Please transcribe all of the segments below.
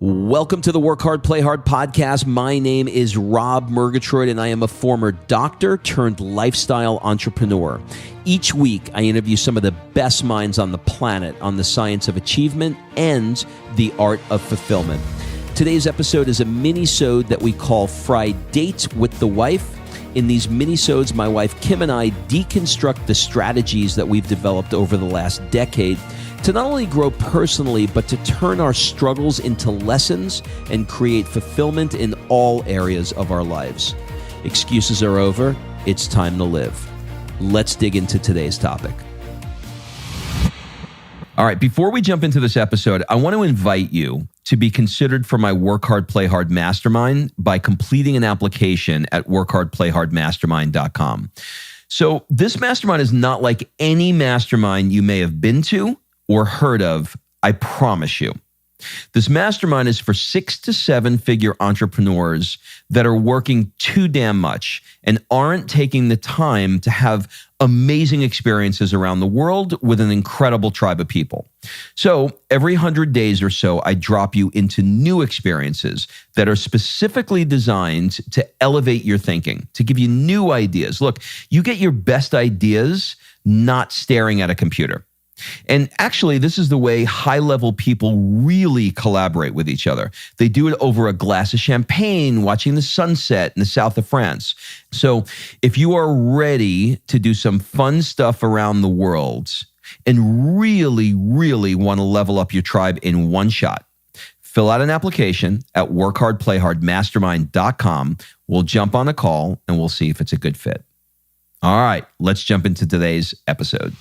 Welcome to the Work Hard, Play Hard podcast. My name is Rob Murgatroyd, and I am a former doctor turned lifestyle entrepreneur. Each week, I interview some of the best minds on the planet on the science of achievement and the art of fulfillment. Today's episode is a mini-sode that we call Fri-Date with the Wife. In these mini-sodes, my wife Kim and I deconstruct the strategies that we've developed over the last decade to not only grow personally, but to turn our struggles into lessons and create fulfillment in all areas of our lives. Excuses are over. It's time to live. Let's dig into today's topic. All right, before we jump into this episode, I want to invite you to be considered for my Work Hard, Play Hard Mastermind by completing an application at workhardplayhardmastermind.com. So this mastermind is not like any mastermind you may have been to or heard of, I promise you. This mastermind is for 6 to 7 figure entrepreneurs that are working too damn much and aren't taking the time to have amazing experiences around the world with an incredible tribe of people. So every 100 days or so, I drop you into new experiences that are specifically designed to elevate your thinking, to give you new ideas. Look, you get your best ideas not staring at a computer. And actually, this is the way high-level people really collaborate with each other. They do it over a glass of champagne, watching the sunset in the south of France. So if you are ready to do some fun stuff around the world and really, really want to level up your tribe in one shot, fill out an application at workhardplayhardmastermind.com. We'll jump on a call and we'll see if it's a good fit. All right, let's jump into today's episode.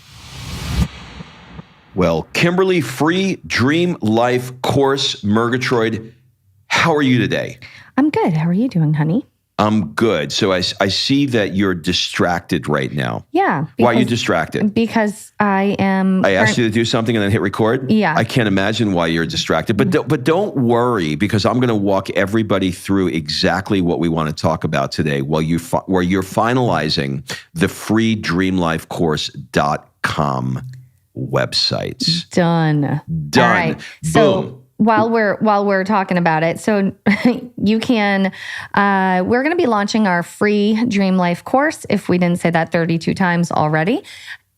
Well, Kimberly, Free Dream Life Course Murgatroyd, how are you today? I'm good. How are you doing, honey? I'm good. So I see that you're distracted right now. Yeah. Why are you distracted? Because I asked you to do something and then hit record? Yeah. I can't imagine why you're distracted. But don't worry, because I'm going to walk everybody through exactly what we want to talk about today where you're finalizing the freedreamlifecourse.com websites. Done. All right. Boom. So while we're talking about it, so you can, we're going to be launching our free Dream Life course, if we didn't say that 32 times already.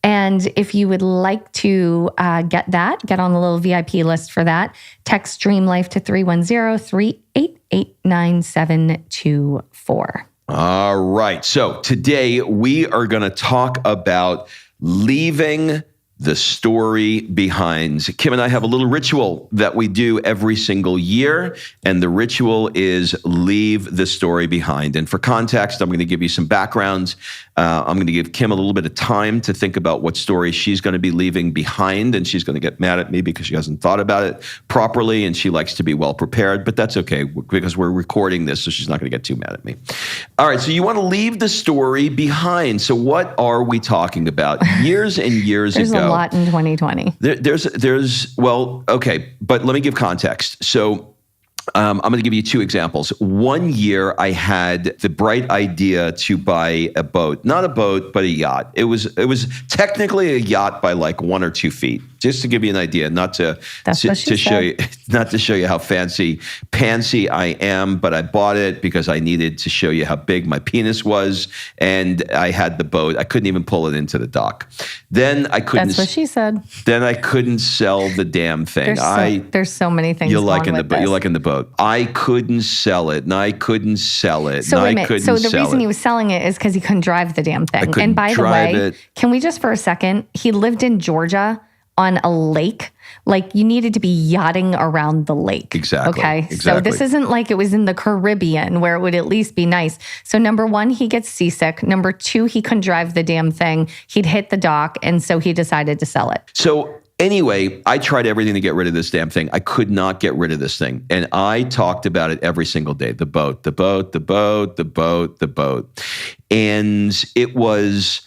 And if you would like to get on the little VIP list for that, text Dream Life to 310-388-9724. All right. So today we are going to talk about leaving the story behind. Kim and I have a little ritual that we do every single year, and the ritual is leave the story behind. And for context, I'm going to give you some background. I'm going to give Kim a little bit of time to think about what story she's going to be leaving behind, and she's going to get mad at me because she hasn't thought about it properly, and she likes to be well prepared, but that's okay because we're recording this, so she's not going to get too mad at me. All right, so you want to leave the story behind. So what are we talking about? Years and years ago. There's a lot in 2020. Well, okay, but let me give context. So I'm going to give you 2 examples. One year, I had the bright idea to buy a boat, not a boat, but a yacht. It was technically a yacht by like 1 or 2 feet, just to give you an idea, not to show you how fancy I am, but I bought it because I needed to show you how big my penis was, and I had the boat. I couldn't even pull it into the dock. Then I couldn't. That's what she said. Then I couldn't sell the damn thing. There's so many things. You're liking the boat. You're liking the boat. I couldn't sell it, and I couldn't sell it. So wait a minute. So the reason he was selling it is because he couldn't drive the damn thing. And by the way, can we just for a second? He lived in Georgia on a lake. Like you needed to be yachting around the lake. Exactly. Okay. Exactly. So this isn't like it was in the Caribbean where it would at least be nice. So number 1, he gets seasick. Number 2, he couldn't drive the damn thing. He'd hit the dock, and so he decided to sell it. So anyway, I tried everything to get rid of this damn thing. I could not get rid of this thing. And I talked about it every single day. The boat, the boat, the boat, the boat, the boat. And it was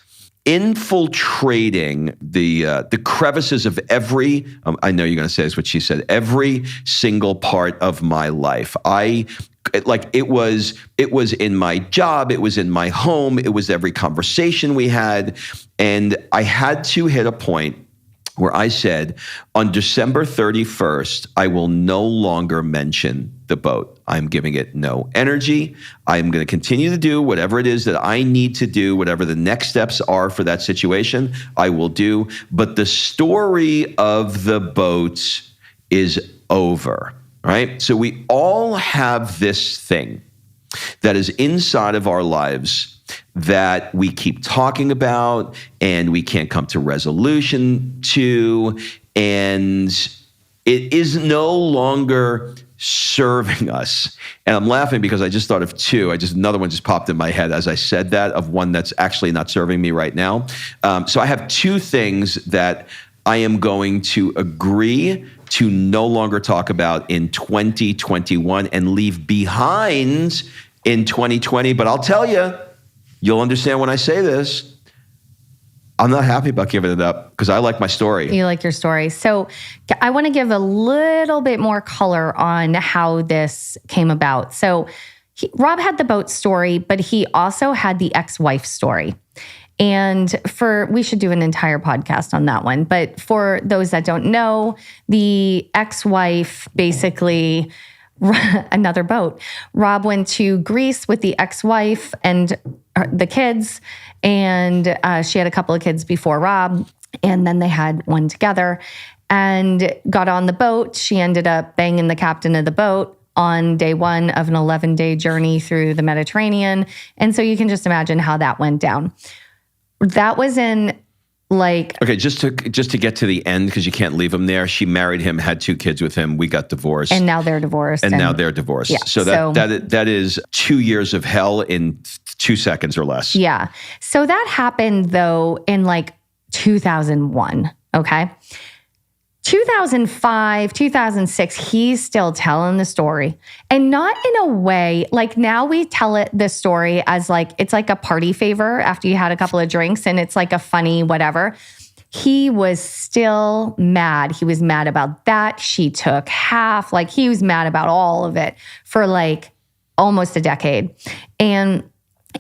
infiltrating the crevices of every, I know you're going to say this, what she said, every single part of my life. It was in my job, it was in my home, it was every conversation we had. And I had to hit a point where I said, on December 31st, I will no longer mention the boat. I'm giving it no energy. I'm going to continue to do whatever it is that I need to do, whatever the next steps are for that situation, I will do. But the story of the boats is over, right? So we all have this thing that is inside of our lives that we keep talking about and we can't come to resolution to, and it is no longer serving us. And I'm laughing because I just thought of two. Another one just popped in my head as I said that, of one that's actually not serving me right now. So I have two things that I am going to agree to no longer talk about in 2021 and leave behind in 2020. But I'll tell you, you'll understand when I say this, I'm not happy about giving it up because I like my story. You like your story. So I want to give a little bit more color on how this came about. So Rob had the boat story, but he also had the ex-wife story. And we should do an entire podcast on that one. But for those that don't know, the ex-wife basically, another boat. Rob went to Greece with the ex-wife and the kids, and she had a couple of kids before Rob, and then they had one together and got on the boat. She ended up banging the captain of the boat on day one of an 11-day journey through the Mediterranean. And so you can just imagine how that went down. That was in okay, just to get to the end, because you can't leave him there. She married him, had 2 kids with him. We got divorced, and now they're divorced. And now they're divorced. Yeah, so that is 2 years of hell in 2 seconds or less. Yeah. So that happened though in 2001. Okay. 2005, 2006, he's still telling the story, and not in a way like now we tell the story as it's like a party favor after you had a couple of drinks and it's like a funny whatever. He was still mad. He was mad about that. She took half. He was mad about all of it for almost a decade. And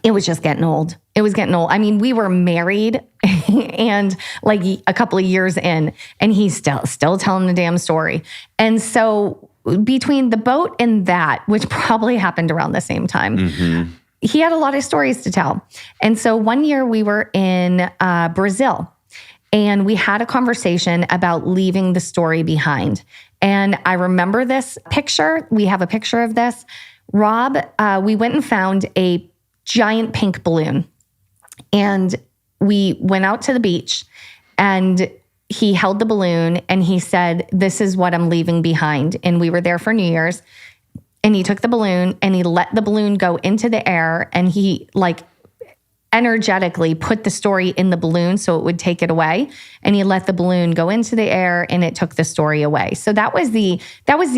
it was just getting old. It was getting old. I mean, we were married and a couple of years in, and he's still telling the damn story. And so between the boat and that, which probably happened around the same time, he had a lot of stories to tell. And so one year we were in Brazil, and we had a conversation about leaving the story behind. And I remember this picture. We have a picture of this. Rob, we went and found a giant pink balloon. And we went out to the beach, and he held the balloon and he said, "This is what I'm leaving behind." And we were there for New Year's, and he took the balloon and he let the balloon go into the air, and he energetically put the story in the balloon so it would take it away. And he let the balloon go into the air and it took the story away. So that was the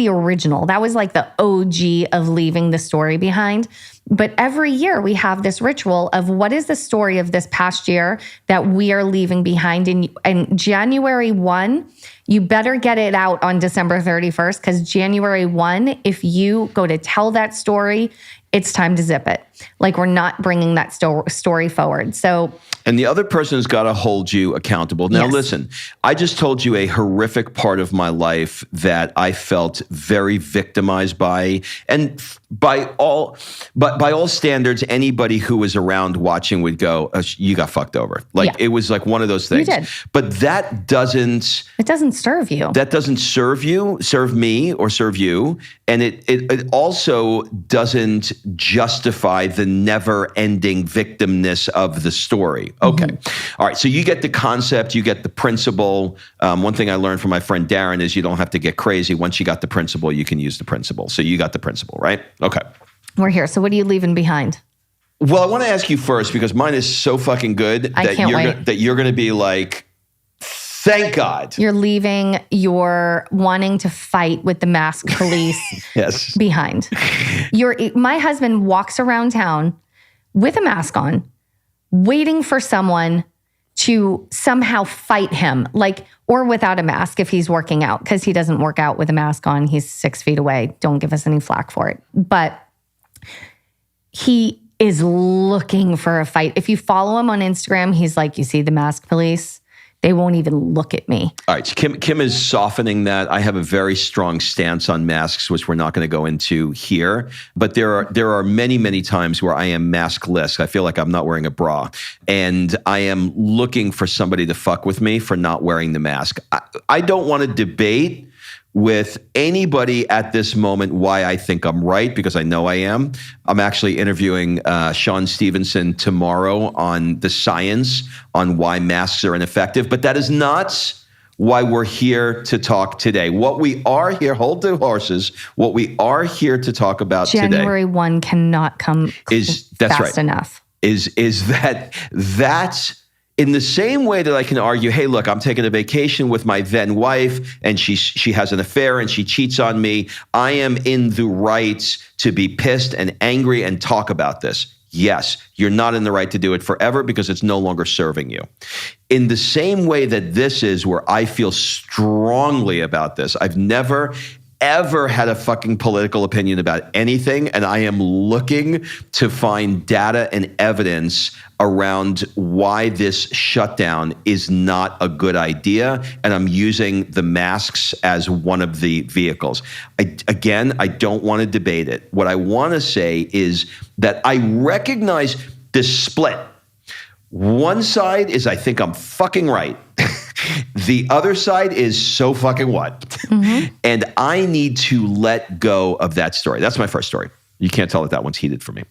original. That was the OG of leaving the story behind. But every year we have this ritual of what is the story of this past year that we are leaving behind. And January 1, you better get it out on December 31st, because January 1, if you go to tell that story, it's time to zip it. We're not bringing that story forward. So, and the other person has got to hold you accountable. Now, yes. Listen, I just told you a horrific part of my life that I felt very victimized by, and by all standards, anybody who was around watching would go, "You got fucked over." It was one of those things. You did. But that doesn't. It doesn't serve you. That doesn't serve me, or serve you, and it also doesn't justify the never-ending victimness of the story. Okay. All right. So you get the concept, you get the principle. One thing I learned from my friend Darren is you don't have to get crazy. Once you got the principle, you can use the principle. So you got the principle, right? Okay. We're here. So what are you leaving behind? Well, I want to ask you first, because mine is so fucking good that you're going to be like, thank God. You're leaving your wanting to fight with the masked police yes. behind. My husband walks around town with a mask on, waiting for someone to somehow fight him, or without a mask if he's working out, because he doesn't work out with a mask on. He's 6 feet away. Don't give us any flack for it. But he is looking for a fight. If you follow him on Instagram, he's like, "You see the masked police? They won't even look at me. All right. So Kim is softening that. I have a very strong stance on masks, which we're not going to go into here. But there are many, many times where I am maskless. I feel like I'm not wearing a bra. And I am looking for somebody to fuck with me for not wearing the mask. I don't want to debate with anybody at this moment why I think I'm right, because I know I am. I'm actually interviewing Sean Stevenson tomorrow on the science on why masks are ineffective, but that is not why we're here to talk today. What we are here, hold the horses, what we are here to talk about January today 1 cannot come fast enough. Is that's in the same way that I can argue, hey, look, I'm taking a vacation with my then wife and she has an affair and she cheats on me. I am in the right to be pissed and angry and talk about this. Yes, you're not in the right to do it forever because it's no longer serving you. In the same way that this is where I feel strongly about this, I've never ever had a fucking political opinion about anything, and I am looking to find data and evidence around why this shutdown is not a good idea, and I'm using the masks as one of the vehicles. I don't want to debate it. What I want to say is that I recognize this split. One side is, I think I'm fucking right. The other side is so fucking what? Mm-hmm. And I need to let go of that story. That's my first story. You can't tell that one's heated for me.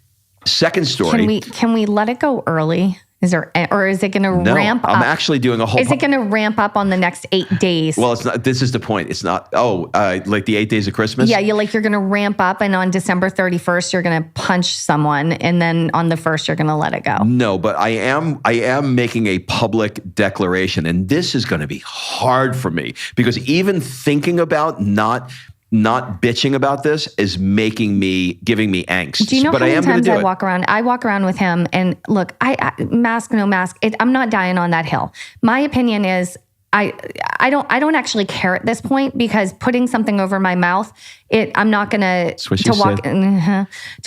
Second story. Can we let it go early? Is there, or is it going to ramp up? I'm actually doing a whole. Is it going to ramp up on the next 8 days? Well, it's not. This is the point. It's not. Like the 8 days of Christmas. Yeah, you're going to ramp up, and on December 31st, you're going to punch someone, and then on the 1st, you're going to let it go. No, but I am making a public declaration, and this is going to be hard for me because even thinking about not bitching about this is giving me angst. Do you know how many times I walk around? I walk around with him and look, I mask, no mask. I'm not dying on that hill. My opinion is I don't actually care at this point because putting something over my mouth, I'm not going to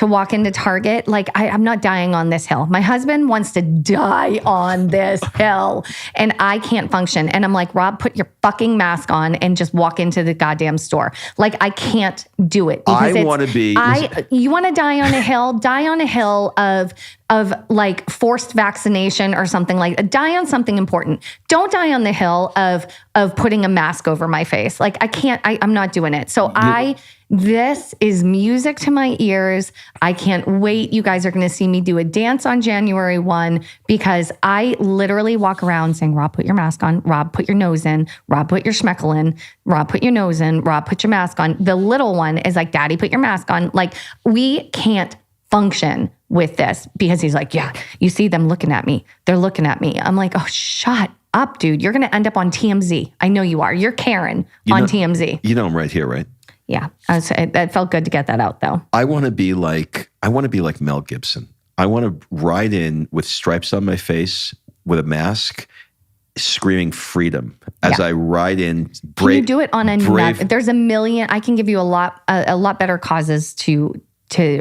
walk into Target. Like I'm not dying on this hill. My husband wants to die on this hill and I can't function. And I'm like, Rob, put your fucking mask on and just walk into the goddamn store. Like I can't do it. I want to be. You want to die on a hill? Die on a hill of like forced vaccination or something like that. Die on something important. Don't die on the hill of putting a mask over my face. Like I can't, I'm not doing it. So this is music to my ears. I can't wait. You guys are going to see me do a dance on January 1 because I literally walk around saying, Rob, put your mask on. Rob, put your nose in. Rob, put your schmeckle in. Rob, put your nose in. Rob, put your mask on. The little one is like, Daddy, put your mask on. Like we can't function with this because he's like, yeah, you see them looking at me. They're looking at me. I'm like, oh, shut up, dude. You're going to end up on TMZ. I know you are. You're Karen on TMZ. You know I'm right here, right? Yeah. That felt good to get that out though. I want to be like Mel Gibson. I want to ride in with stripes on my face with a mask screaming freedom as I ride in. Can you do it on there's a million, I can give you a lot better causes to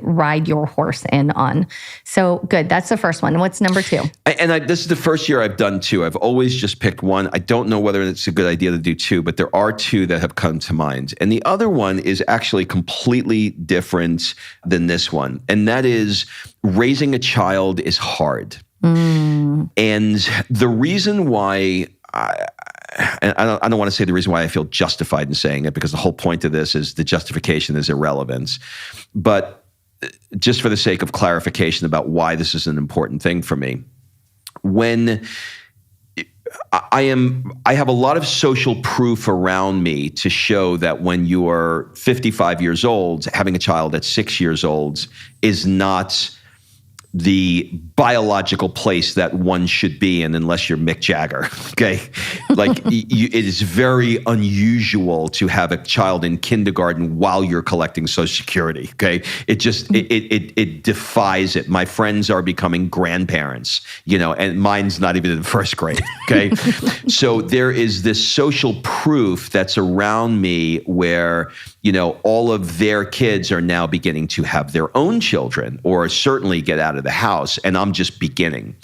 ride your horse in on. So good. That's the first one. What's number 2? And this is the first year I've done 2. I've always just picked one. I don't know whether it's a good idea to do 2, but there are 2 that have come to mind. And the other one is actually completely different than this one. And that is raising a child is hard. And the reason why I don't want to say the reason why I feel justified in saying it because the whole point of this is the justification is irrelevant. But just for the sake of clarification about why this is an important thing for me, when I have a lot of social proof around me to show that when you are 55 years old, having a child at 6 years old is not the biological place that one should be in unless you're Mick Jagger, okay? Like it is very unusual to have a child in kindergarten while you're collecting Social Security, okay? It just, it defies it. My friends are becoming grandparents, and mine's not even in first grade, okay? So there is this social proof that's around me where all of their kids are now beginning to have their own children or certainly get out of the house. And I'm just beginning.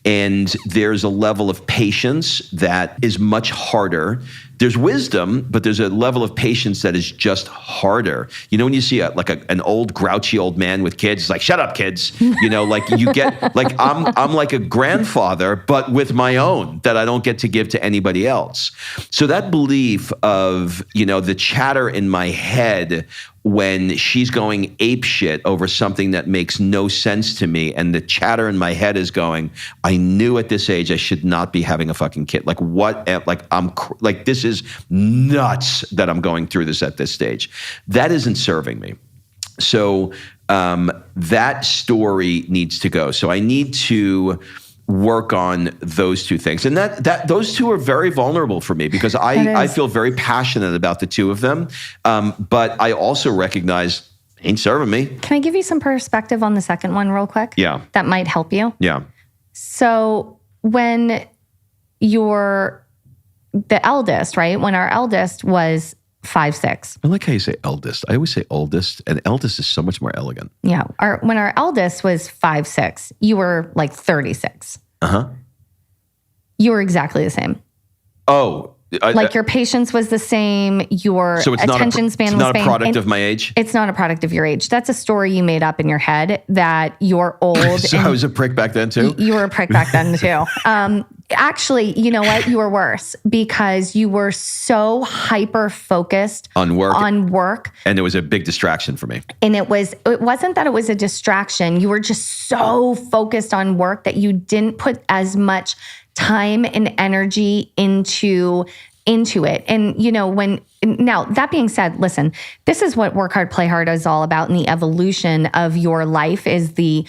And there's a level of patience that is much harder. There's wisdom, but there's a level of patience that is just harder. When you see an old grouchy old man with kids, it's like, shut up, kids. Like you get, like I'm like a grandfather, but with my own that I don't get to give to anybody else. So that belief of, the chatter in my head when she's going apeshit over something that makes no sense to me, and the chatter in my head is going, I knew at this age I should not be having a fucking kid. Like what? Like this is nuts that I'm going through this at this stage. That isn't serving me. So that story needs to go. So I need to work on those two things. And that those two are very vulnerable for me because I feel very passionate about the two of them. But I also recognize ain't serving me. Can I give you some perspective on the second one real quick? Yeah. That might help you. Yeah. So when you're the eldest, right? When our eldest was 5'6". I like how you say eldest. I always say oldest, and eldest is so much more elegant. Yeah. When our eldest was 5'6", you were like 36. Uh-huh. You were exactly the same. Oh. Your patience was the same. Your attention span was the same. It's not a product of my age? It's not a product of your age. That's a story you made up in your head that you're old. So I was a prick back then too? You were a prick back then too. Actually, you know what? You were worse because you were so hyper-focused on work. And it was a big distraction for me. And it wasn't that it was a distraction. You were just so focused on work that you didn't put as much time and energy into it. And, now that being said, listen, this is what Work Hard, Play Hard is all about. And the evolution of your life is the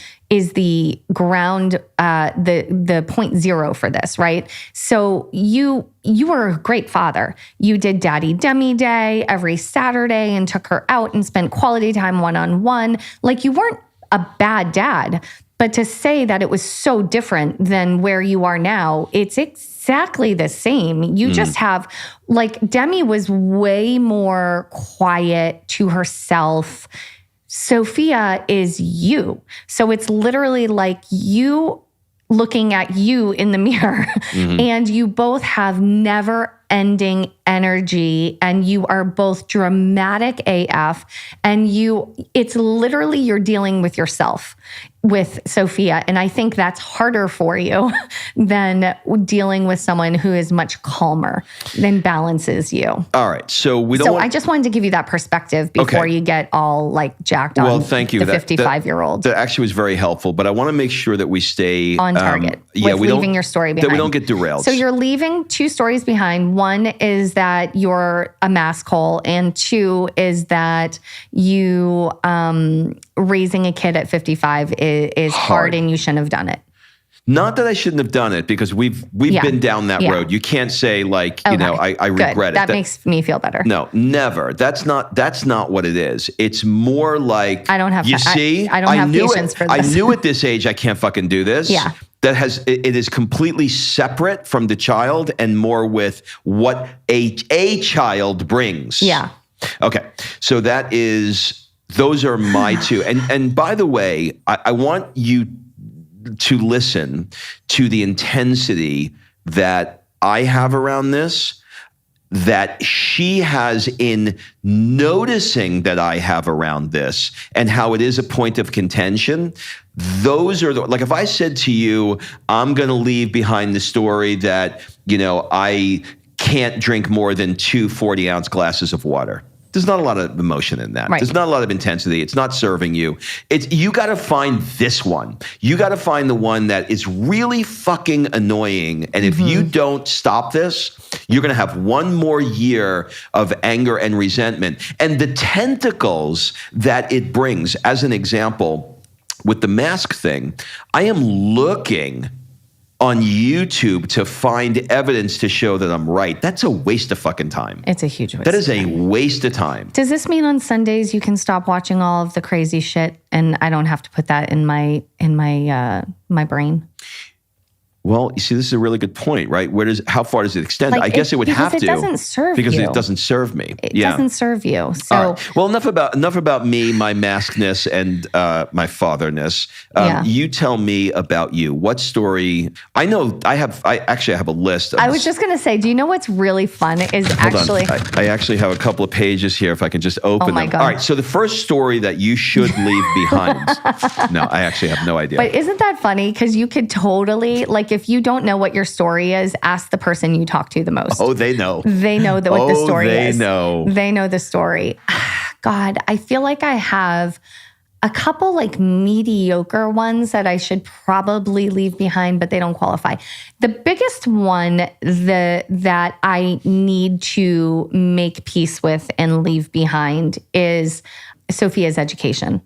ground, the point zero for this, right? So you were a great father. You did Daddy Demi Day every Saturday and took her out and spent quality time one-on-one. Like you weren't a bad dad. But to say that it was so different than where you are now, it's exactly the same. You just have, Demi was way more quiet to herself. Sophia is you. So it's literally like you looking at you in the mirror. Mm-hmm. And you both have never-ending energy, and you are both dramatic AF, and it's literally you're dealing with yourself with Sophia. And I think that's harder for you than dealing with someone who is much calmer than balances you. All right. So I just wanted to give you that perspective before you get all jacked on thank you. The 55-year-old. That actually was very helpful, but I want to make sure that we stay on target with leaving your story behind. That we don't get derailed. So you're leaving two stories behind. One is that you're a mask hole, and two is that you raising a kid at 55 is hard and you shouldn't have done it. Not that I shouldn't have done it, because we've been down that road. You can't say I regret it. That makes me feel better. No, never. That's not what it is. It's more like I don't have. I don't have patience for this. I knew at this age I can't fucking do this. Yeah. It is completely separate from the child and more with what a child brings. Yeah. Okay. So those are my two. And by the way, I want you to listen to the intensity that I have around this, that she has in noticing that I have around this, and how it is a point of contention. Those are if I said to you, I'm going to leave behind the story that, I can't drink more than 2 40-ounce glasses of water. There's not a lot of emotion in that. Right. There's not a lot of intensity. It's not serving you. You got to find this one. You got to find the one that is really fucking annoying. And if you don't stop this, you're going to have one more year of anger and resentment. And the tentacles that it brings, as an example, with the mask thing, I am looking on YouTube to find evidence to show that I'm right. That's a waste of fucking time. It's a huge waste. That is a waste of time. Does this mean on Sundays you can stop watching all of the crazy shit and I don't have to put that in my brain? Well, you see, this is a really good point, right? How far does it extend? Like I guess it would have to. Because it doesn't serve because you. it doesn't serve me. It doesn't serve you. So, all right. Well, enough about me, my maskness, and my fatherness. You tell me about you. What story? I know I actually have a list. I was just going to say, do you know what's really fun is actually... I actually have a couple of pages here if I can just open them. God. All right. So the first story that you should leave behind. No, I actually have no idea. But isn't that funny? Because you could totally, like, if you don't know what your story is, ask the person you talk to the most. Oh, they know. They know what the story is. They know. They know the story. God, I feel like I have a couple like mediocre ones that I should probably leave behind, but they don't qualify. The biggest one that I need to make peace with and leave behind is Sophia's education.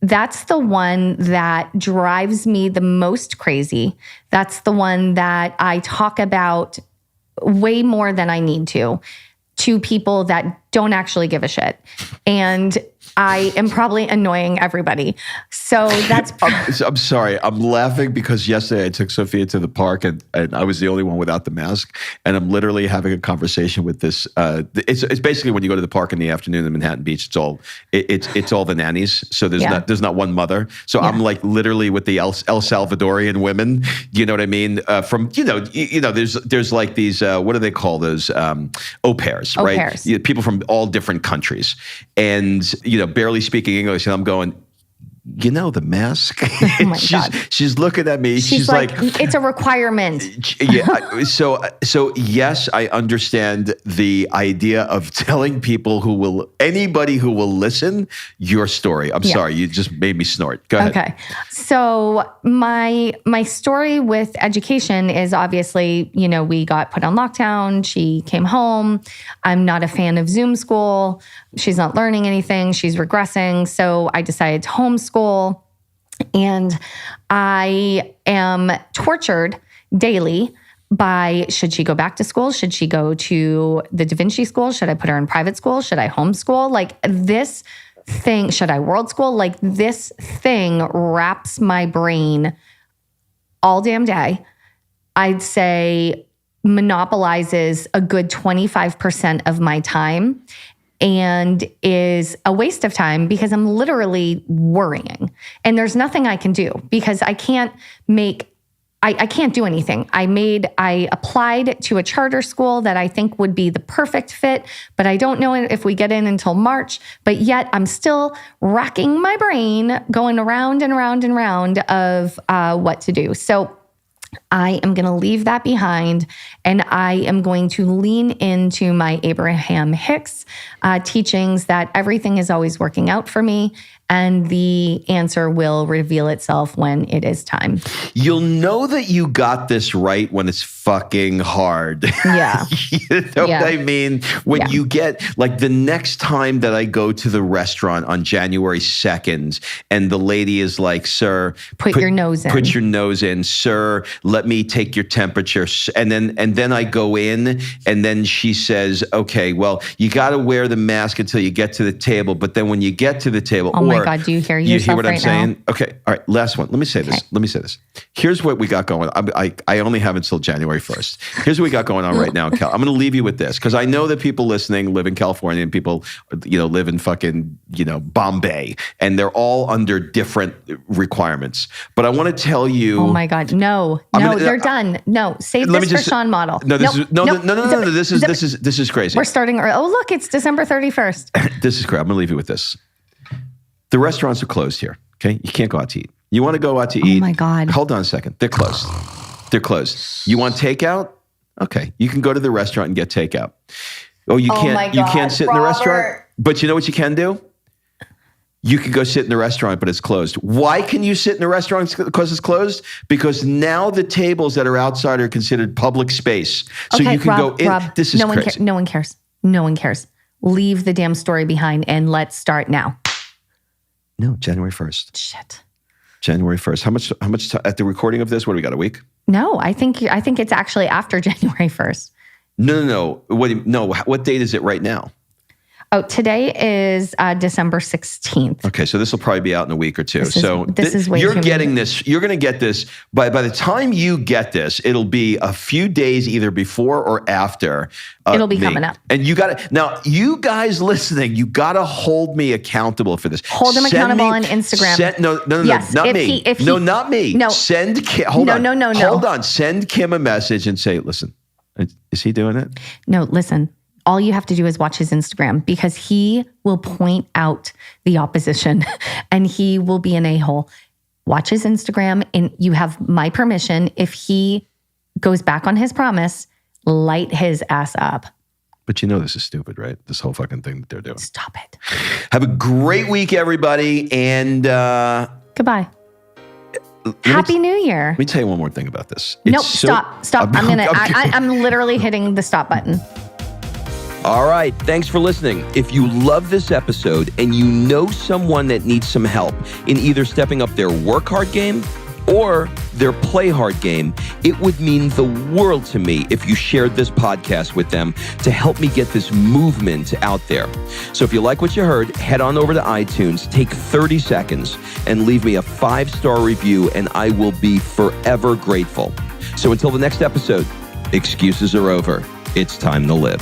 That's the one that drives me the most crazy. That's the one that I talk about way more than I need to people that don't actually give a shit. And I am probably annoying everybody. So that's... I'm sorry. I'm laughing because yesterday I took Sophia to the park and I was the only one without the mask. And I'm literally having a conversation with this. It's basically when you go to the park in the afternoon in Manhattan Beach, it's all the nannies. So there's not one mother. So I'm like literally with the El Salvadorian women. You know what I mean? From there's like these what do they call those au pairs, right? Pairs. People from all different countries, and barely speaking English, and I'm going, the mask. Oh my God. She's looking at me. She's like, it's a requirement. Yeah. So yes, I understand the idea of telling anybody who will listen your story. I'm sorry, you just made me snort. Go ahead. Okay. So my story with education is obviously, we got put on lockdown. She came home. I'm not a fan of Zoom school. She's not learning anything. She's regressing. So I decided to homeschool. And I am tortured daily by, should she go back to school? Should she go to the Da Vinci School? Should I put her in private school? Should I homeschool? Like this thing, should I world school? Like this thing wraps my brain all damn day. I'd say monopolizes a good 25% of my time and is a waste of time because I'm literally worrying. And there's nothing I can do because I can't do anything. I applied to a charter school that I think would be the perfect fit, but I don't know if we get in until March. But yet I'm still racking my brain, going around and around and around of what to do. So I am going to leave that behind, and I am going to lean into my Abraham Hicks teachings that everything is always working out for me, and the answer will reveal itself when it is time. You'll know that you got this right when it's fucking hard. Yeah. You know what I mean? When you get, like the next time that I go to the restaurant on January 2nd and the lady is like, sir, put your nose in. Put your nose in, sir, let me take your temperature. And then I go in and then she says, okay, well, you got to wear the mask until you get to the table. But then when you get to the table, oh my God, do you hear yourself you hear what right I'm saying? now? Okay. All right. Last one. Let me say this. Here's what we got going. I only have until January 1st. Here's what we got going on right now, Cal. I'm going to leave you with this because I know that people listening live in California and people, live in fucking, Bombay, and they're all under different requirements. But I want to tell you. Oh my God. No, they're done. No, save this for Sean Model. No, this is crazy. We're starting early. Oh, look, it's December 31st. This is crazy. I'm going to leave you with this. The restaurants are closed here. Okay. You can't go out to eat. You want to go out to eat. Oh my God. Hold on a second. They're closed. You want takeout? Okay. You can go to the restaurant and get takeout. Oh, you can't. My God, you can't sit in the Robert. restaurant. But you know what you can do? You can go sit in the restaurant, but it's closed. Why can you sit in the restaurant because it's closed? Because now the tables that are outside are considered public space. So okay, you can Rob, go in. Rob, this is crazy. No one cares. No one cares. Leave the damn story behind and let's start now. No, January 1st. Shit. January 1st. How much at the recording of this? What do we got? A week? No, I think it's actually after January 1st. No. What date is it right now? Today is December 16th. Okay, so this will probably be out in a week or two. This is way you're too getting many. this. You're going to get this by the time you get this. It'll be a few days either before or after. It'll be coming up. And you got to now. You guys listening, you got to hold me accountable for this. Hold him accountable on Instagram. Yes, not me. Not me. No. Send Kim. Hold on. No. Hold on. Send Kim a message and say, "Listen, is he doing it?" No, listen. All you have to do is watch his Instagram because he will point out the opposition and he will be an a-hole. Watch his Instagram and you have my permission. If he goes back on his promise, light his ass up. But you know this is stupid, right? This whole fucking thing that they're doing. Stop it. Have a great week, everybody. And goodbye. Happy New Year. Let me tell you one more thing about this. Nope, stop. I'm literally hitting the stop button. All right. Thanks for listening. If you love this episode and you know someone that needs some help in either stepping up their work hard game or their play hard game, it would mean the world to me if you shared this podcast with them to help me get this movement out there. So if you like what you heard, head on over to iTunes, take 30 seconds and leave me a 5-star review and I will be forever grateful. So until the next episode, excuses are over. It's time to live.